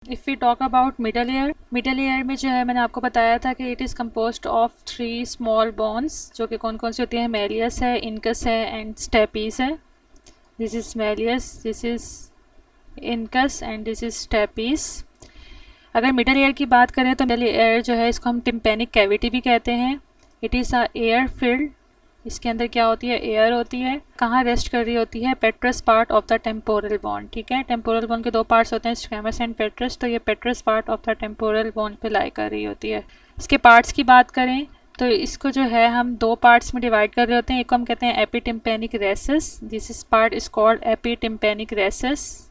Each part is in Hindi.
If we talk about middle ear में जो है मैंने आपको बताया था कि it is composed of 3 small bones, जो कि कौन कौन सी होती है, मेलियस है, इनकस है एंड स्टेपीज है। This is malleus, this is incus and this is stapes. अगर मिडल ईयर की बात करें तो मिडल ईयर जो है इसको हम टिम्पेनिक कैविटी भी कहते हैं। It is a air filled, इसके अंदर क्या होती है, एयर होती है। कहाँ रेस्ट कर रही होती है, पेट्रस part of the temporal bone. ठीक है, टेम्पोरल बोन के 2 पार्ट्स होते हैं, स्क्वैमस एंड पेट्रस, तो ये पेट्रस part of the temporal bone पे लाई कर रही होती है। इसके पार्ट्स की बात करें तो इसको जो है हम 2 पार्ट्स में डिवाइड कर रहे होते हैं। एक को हम कहते हैं epitympanic recess, this is part is called epitympanic recess,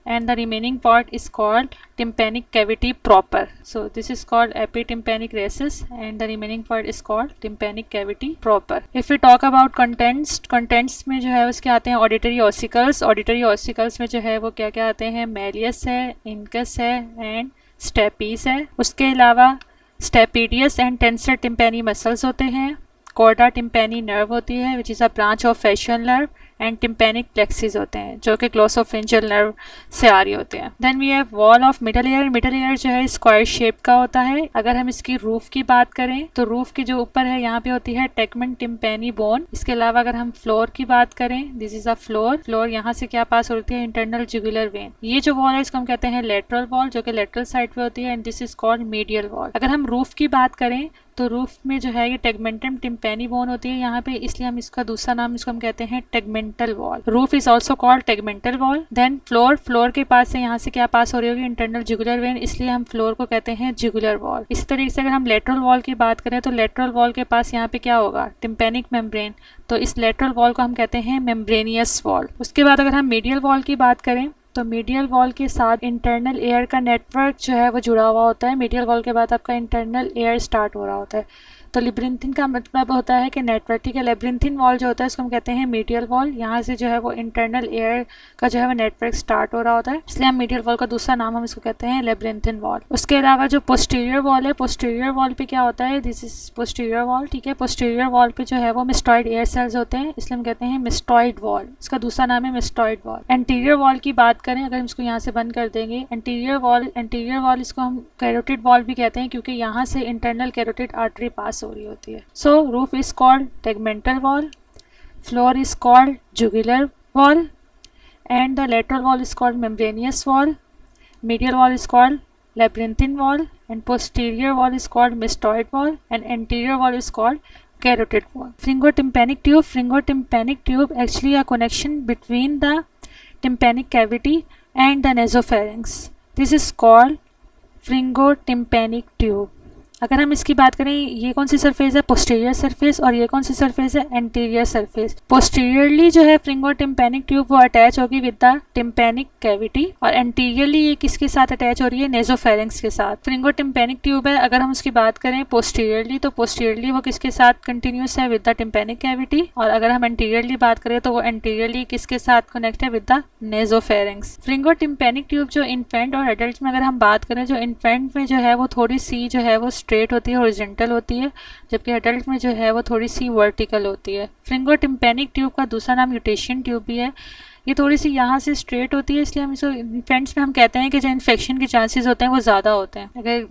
and the remaining part is called tympanic cavity proper. So this is called epitympanic recess and the remaining part is called tympanic cavity proper. If we talk about contents में जो है उसके आते हैं auditory ossicles। auditory ossicles में जो है वो क्या क्या आते हैं, malleus है, incus है and stapes है। उसके अलावा stapedius and tensor tympani muscles होते हैं। कॉर्डा टिम्पेनी नर्व होती है which is a branch of facial nerve and tympanic plexus होते हैं जो कि ग्लोसोफेंजियल नर्व से आ रही होते हैं। Then we have wall of middle ear. Middle ear जो है स्क्वायर शेप का होता है। अगर हम इसकी रूफ की बात करें तो रूफ की जो ऊपर है यहाँ पे होती है टेगमेंट टिम्पेनी बोन। इसके अलावा अगर हम फ्लोर की बात करें, दिस इज अ फ्लोर यहाँ से क्या पास होती है, इंटरनल जुगुलर वेन। ये जो वॉल है इसको हम कहते हैं लेटरल वॉल, जो कि लेटरल साइड पे होती है and this is called medial wall. अगर हम रूफ की बात करें तो रूफ में जो है ये टेगमेंटम टिम्पेनी बोन होती है यहाँ पे, इसलिए हम इसका दूसरा नाम इसको हम कहते हैं tegmental wall. Roof is also called tegmental wall. Then floor के पास से यहाँ से क्या पास हो रही होगी, इंटरनल जुगुलर वेन, इसलिए हम फ्लोर को कहते हैं जुगुलर वॉल। इसी तरीके से अगर हम लेटरल वॉल की बात करें तो लेटरल वॉल के पास यहाँ पे क्या होगा, टिम्पेनिक मेम्ब्रेन, तो इस लेटरल वॉल को हम कहते हैं मेम्ब्रेनियस वॉल। उसके बाद अगर हम मीडियल वॉल की बात करें तो मीडियल वॉल के साथ इंटरनल एयर का नेटवर्क जो है वो जुड़ा हुआ होता है। मीडियल वॉल के बाद आपका इंटरनल एयर स्टार्ट हो रहा होता है। तो लिब्रिंथिन का मतलब होता है कि नेटवर्क। ठीक है, लेब्रिंथिन वॉल जो होता है इसको हम कहते हैं मीडियल वॉल। यहाँ से जो है वो इंटरनल एयर का जो है वो नेटवर्क स्टार्ट हो रहा होता है, इसलिए हम मीडियल वॉल का दूसरा नाम हम इसको कहते हैं लेब्रिंथिन वॉल। उसके अलावा जो पोस्टीरियर वॉल है, पोस्टीरियर वॉल पे क्या होता है, दिस इज पोस्टीरियर वॉल। ठीक है, पोस्टीरियर वॉल पे जो है वो मिस्टॉइड एयर सेल्स होते हैं, इसलिए हम कहते हैं मिस्टॉइड वॉल। इसका दूसरा नाम है मिस्टॉइड वॉल। एंटीरियर वॉल की बात करें, अगर हम इसको यहाँ से बंद कर देंगे, एंटीरियर वॉल इसको हम कैरोटिड वॉल भी कहते हैं क्योंकि यहाँ से इंटरनल कैरोटिड आर्टरी पास हो रही होती है। So roof is called tegmental wall, floor is called jugular wall, and the lateral wall is called membranous wall, medial wall is called labyrinthine wall, and posterior wall is called mastoid wall, and anterior wall is called carotid wall. Pharyngotympanic tube actually a connection between the tympanic cavity and the nasopharynx. This is called pharyngotympanic tube. अगर हम इसकी बात करें, ये कौन सी सरफेस है, पोस्टीरियर सरफेस, और ये कौन सी सरफेस है, एंटीरियर सरफेस। पोस्टीरियरली जो है फ्रिंगोटिम्पेनिक ट्यूब वो अटैच होगी विद द टिम्पेनिक कैविटी, और एंटीरियरली ये किसके साथ अटैच हो रही है, नेजोफेरिंक्स के साथ। फ्रिंगोटिम्पेनिक ट्यूब है, अगर हम उसकी बात करें पोस्टीरियरली तो पोस्टीरियरली वो किसके साथ कंटिन्यूस है, विद द टिम्पेनिक कैविटी, और अगर हम एंटीरियरली बात करें तो वो एंटीरियरली किसके साथ कनेक्ट है, विद द नेजोफेरिंक्स। फ्रिंगोटिम्पेनिक ट्यूब जो इन्फेंट और एडल्ट में अगर हम बात करें, जो इन्फेंट में जो है वो थोड़ी सी जो है वो स्ट्रेट होती है, हॉरिजॉन्टल होती है, जबकि एडल्ट में जो है वो थोड़ी सी वर्टिकल होती है। फ्रिंगोटिम्पेनिक ट्यूब का दूसरा नाम यूटेशियन ट्यूब भी है। ये थोड़ी सी यहाँ से स्ट्रेट होती है, इसलिए हम इसको इन्फेंट्स में हम कहते हैं कि जो इन्फेक्शन के चांसेस होते हैं वो ज़्यादा होते हैं। अगर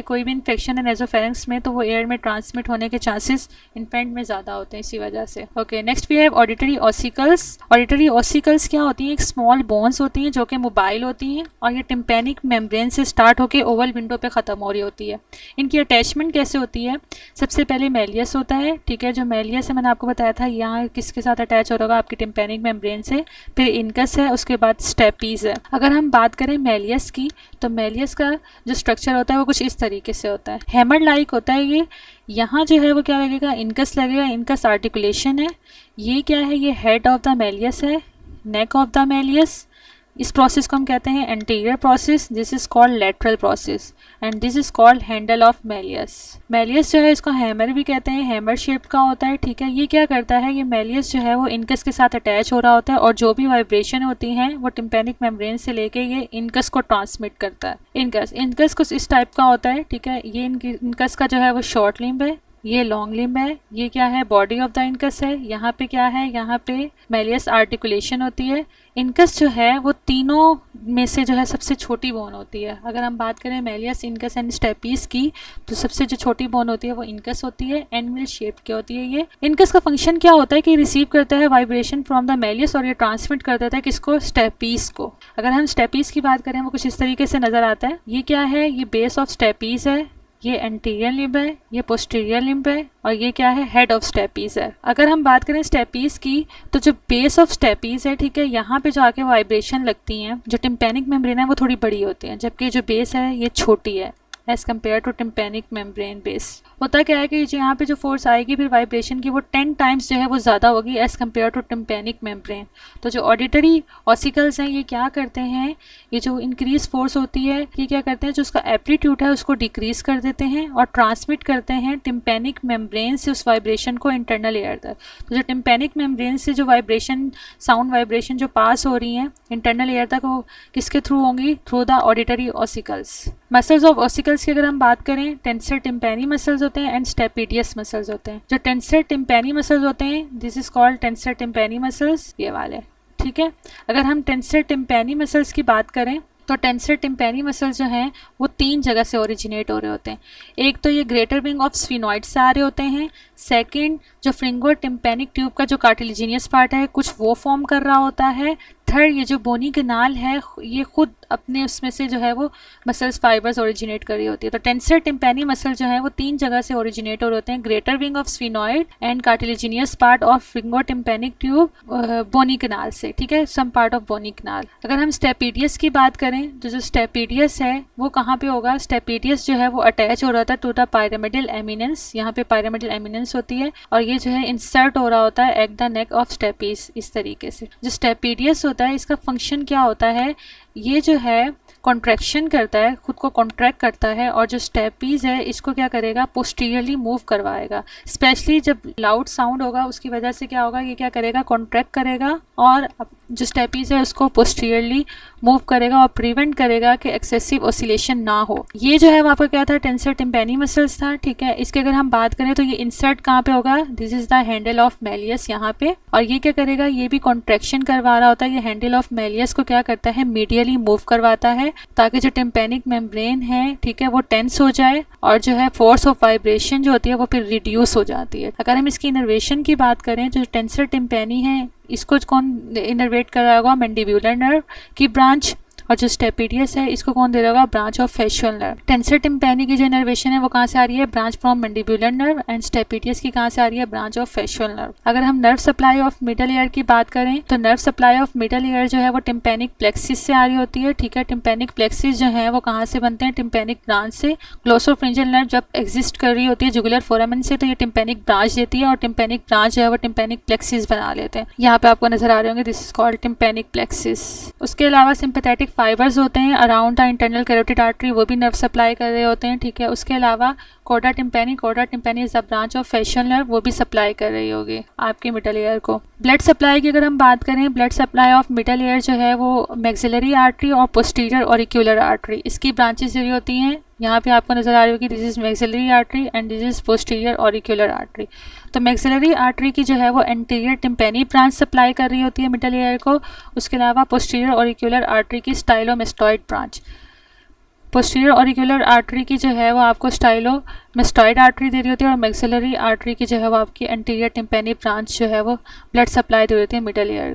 कोई भी इन्फेक्शन है नेजोफेरिंक्स में तो वो एयर में ट्रांसमिट होने के चांसेस इन्फेंट में ज़्यादा होते हैं इसी वजह से। Okay, next we have auditory ossicles. Auditory ossicles क्या होती हैं, एक स्मॉल बोन्स होती हैं जो कि मोबाइल होती हैं, और ये टिम्पेनिक मेम्ब्रेन से स्टार्ट होकर ओवल विंडो पे ख़त्म हो रही होती है। इनकी अटैचमेंट कैसे होती है, सबसे पहले मेलियस होता है। ठीक है, जो मेलियस है मैंने आपको बताया था यहाँ किसके साथ अटैच हो रहा होगा, आपकी टिम्पेनिक मेम्ब्रेन से, फिर इनकस है, उसके बाद स्टेपीज है। अगर हम बात करें मेलियस की तो मेलियस का जो स्ट्रक्चर होता है वो कुछ इस तरीके से होता है, हैमर लाइक होता है। ये यहाँ जो है वो क्या लगेगा, इनकस लगेगा, इनकस आर्टिकुलेशन है। ये क्या है, ये हेड ऑफ द मेलियस है, नेक ऑफ द मेलियस। इस प्रोसेस को हम कहते हैं anterior process, this is called lateral process, and this is called handle of Méliès. Méliès जो है इसको हैमर भी कहते हैं, हैमर शेप का होता है। ठीक है, ये क्या करता है, ये मेलियस जो है वो इनकस के साथ अटैच हो रहा होता है, और जो भी वाइब्रेशन होती हैं वो टिम्पेनिक मेम्ब्रेन से लेके ये इनकस को ट्रांसमिट करता है। इनकस कुछ इस टाइप का होता है। ठीक है, ये इनकस का जो है वो शॉर्ट लिम्ब है, ये लॉन्ग लिम्ब है, ये क्या है, बॉडी ऑफ द इनकस है। यहाँ पे क्या है, यहाँ पे मेलियस आर्टिकुलेशन होती है। इनकस जो है वो तीनों में से जो है सबसे छोटी बोन होती है। अगर हम बात करें मेलियस, इनकस एंड स्टेपीज की, तो सबसे जो छोटी बोन होती है वो इनकस होती है। एंड शेप की होती है ये। इनकस का फंक्शन क्या होता है कि रिसीव करता है वाइब्रेशन फ्रॉम द मेलियस और ये ट्रांसमिट कर देता है किसको, स्टेपीज को। अगर हम स्टेपीज की बात करें वो कुछ इस तरीके से नजर आता है। ये क्या है, ये बेस ऑफ स्टेपीज है, ये एंटीरियर लिम्ब है, ये पोस्टीरियर लिम्ब है, और ये क्या है, हेड ऑफ स्टेपीज है। अगर हम बात करें स्टेपीज की, तो जो बेस ऑफ स्टेपीज है, ठीक है, यहाँ पे जो आके वाइब्रेशन लगती हैं, जो टिम्पैनिक मेम्ब्रेन है वो थोड़ी बड़ी होती है, जबकि जो बेस है ये छोटी है as compare to tympanic membrane base. होता क्या है कि जो यहाँ पे जो फोर्स आएगी फिर वाइब्रेशन की, वो 10 टाइम्स जो है वो ज़्यादा होगी as compare to tympanic membrane. तो जो ऑडिटरी ऑसिकल्स हैं ये क्या करते हैं, ये जो इंक्रीज फोर्स होती है ये क्या करते हैं, जो उसका एप्टीट्यूड है उसको डिक्रीज कर देते हैं और ट्रांसमिट करते हैं टिम्पैनिक मेम्ब्रेन से उस वाइब्रेशन को इंटरनल एयर तक। तो जो टिम्पैनिक मेम्ब्रेन से जो वाइब्रेशन, साउंड वाइब्रेशन जो पास हो रही हैं इंटरनल एयर तक, वो किसके थ्रू होंगी, through the auditory ossicles. Muscles of ossicles की अगर हम बात करें, टेंसर टिम्पैनी मसल्स होते हैं एंड स्टेपिडियस मसल्स होते हैं। जो टेंसर टिम्पैनी मसल्स होते हैं, this is called tensor tympani muscles, ये वाले, ठीक है। अगर हम टेंसर टिम्पैनी मसल्स की बात करें तो टेंसर टिम्पैनी मसल्स जो हैं वो 3 जगह से ओरिजिनेट हो रहे होते हैं। एक तो ये ग्रेटर विंग ऑफ स्फिनॉइड से आ रहे होते हैं। सेकंड, जो फ्रिंगो टिम्पैनिक ट्यूब का जो कार्टिलेजिनियस पार्ट है कुछ वो फॉर्म कर रहा होता है। थर्ड, ये जो बोनी कनाल है ये खुद अपने उसमें से जो है वो मसल्स फाइबर्स ओरिजिनेट कर रही होती है। तो टेंसर टिम्पैनी मसल जो है वो 3 जगह से ओरिजिनेट हो होते हैं, greater wing of sphenoid and cartilaginous part of pharyngotympanic tube, bony canal से, ठीक है, सम पार्ट ऑफ बोनी कनाल। अगर हम स्टेपिडियस की बात करें तो जो स्टेपिडियस है वो कहाँ पे होगा, स्टेपिडियस जो है वो अटैच हो रहा था टू द पायरामिडल एमिनेंस, यहाँ पे पायरामिडल एमिनेंस होती है, और ये जो है इंसर्ट हो रहा होता है at the neck of stapes, इस तरीके से। जो स्टेपिडियस होता है इसका फंक्शन क्या होता है, ये जो है कॉन्ट्रैक्शन करता है, खुद को कॉन्ट्रैक्ट करता है, और जो स्टेपीज है इसको क्या करेगा, पोस्टीरियरली मूव करवाएगा। स्पेशली जब लाउड साउंड होगा उसकी वजह से क्या होगा, ये क्या करेगा, कॉन्ट्रैक्ट करेगा और जो स्टेपीज है उसको पोस्टीरियरली मूव करेगा और प्रिवेंट करेगा कि एक्सेसिव ऑसिलेशन ना हो। ये जो है वो आपका क्या था, टेंसर टिम्पैनी मसल्स था, ठीक है। इसके अगर हम बात करें तो ये इंसर्ट कहाँ पे होगा, this is the handle of Méliès यहाँ पे, और ये क्या करेगा, ये भी कॉन्ट्रैक्शन करवा रहा होता है। ये हैंडल ऑफ मेलियस को क्या करता है, मीडियली मूव करवाता है ताकि जो टिम्पैनिक मेम्ब्रेन है, ठीक है, वो टेंस हो जाए और जो है फोर्स ऑफ वाइब्रेशन जो होती है वो फिर रिड्यूस हो जाती है। अगर हम इसकी इनर्वेशन की बात करें, जो टेंसर टिम्पैनी है इसको कौन इनर्वेट कर रहा होगा, मैंडिब्यूलर नर्व की ब्रांच, और जो स्टेपिडियस है इसको कौन दे रहा होगा, branch of facial nerve. Tensor tympani की जो इनर्वेशन है वो कहाँ से आ रही है, branch from mandibular nerve, and stapedius की कहाँ से आ रही है, ब्रांच ऑफ फेशियल नर्व। अगर हम nerve supply of middle ear की बात करें तो nerve supply of middle ear जो है वो टिम्पैनिक प्लेक्सिस से आ रही होती है, ठीक है। टिम्पैनिक प्लेक्सिस जो है वो कहाँ से बनते हैं, टिम्पैनिक ब्रांच से। ग्लोसोफ्रिंजियल नर्व जब एग्जिस्ट कर रही होती है जुगुलर फोरामेन से, तो ये टिम्पैनिक ब्रांच देती है और टिम्पैनिक ब्रांच जो है वो टिम्पैनिक प्लेक्सिस बना लेते हैं। यहाँ पे आपको नजर आ रहे होंगे, this is called tympanic plexus. उसके अलावा सिंपैथेटिक फाइबर्स होते हैं around the internal carotid artery, वो भी नर्व सप्लाई कर रहे होते हैं, ठीक है। उसके अलावा कोडा tympani is the branch of facial nerve, वो भी सप्लाई कर रही होगी आपके मिडल ईयर को। ब्लड सप्लाई की अगर हम बात करें, blood supply of middle ear जो है वो मैक्सिलरी आर्टरी और पोस्टीरियर ऑरिक्यूलर आर्टरी, इसकी ब्रांचेस जो होती हैं यहाँ पे आपको नजर आ रही होगी, this is maxillary artery and this is posterior auricular artery. तो मैक्सिलरी आर्टरी की जो है वो एंटीरियर टिम्पैनी ब्रांच सप्लाई कर रही होती है मिडल ईयर को। उसके अलावा पोस्टीरियर ऑरिक्यूलर आर्टरी की स्टाइलोमेस्टॉइड ब्रांच, पोस्टीरियर ऑरिक्यूलर आर्टरी की जो है वो आपको स्टाइलोमेस्टॉइड आर्टरी दे रही होती है, और मैक्सिलरी आर्टरी की जो है वो आपकी एंटीरियर टिम्पैनी ब्रांच जो है वो ब्लड सप्लाई दे रही होती है मिडल ईयर